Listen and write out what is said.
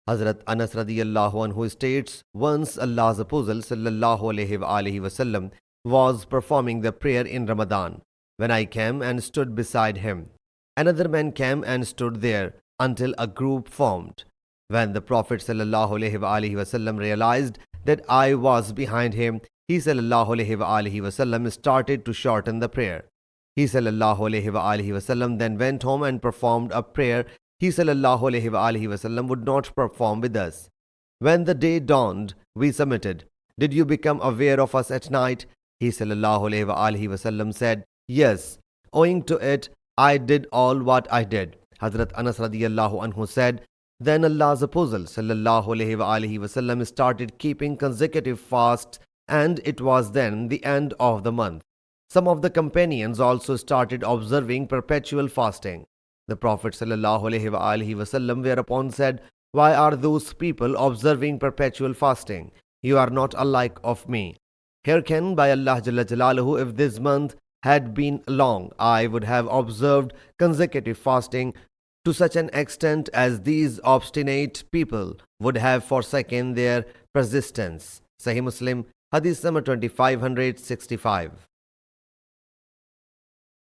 Hazrat Anas radiyallahu anhu states, once Allah's Apostle sallallahu alaihi wasallam was performing the prayer in Ramadan when I came and stood beside him. Another man came and stood there until a group formed. When the Prophet sallallahu alaihi wasallam realized that I was behind him, he sallallahu alaihi wasallam started to shorten the prayer. He sallallahu alaihi wasallam then went home and performed a prayer he sallallahu alaihi wasallam would not perform with us. When the day dawned, we submitted. Did you become aware of us at night? He sallallahu alaihi wasallam said, yes. Owing to it, I did all what I did. Hazrat Anas radiyallahu anhu said, then Allah's Apostle sallallahu alaihi wasallam started keeping consecutive fasts, and it was then the end of the month. Some of the companions also started observing perpetual fasting. The Prophet ﷺ whereupon said, why are those people observing perpetual fasting? You are not alike of me. Hearken by Allah Jalla Jalaluhu, if this month had been long, I would have observed consecutive fasting to such an extent as these obstinate people would have forsaken their persistence. Sahih Muslim Hadees number 2565.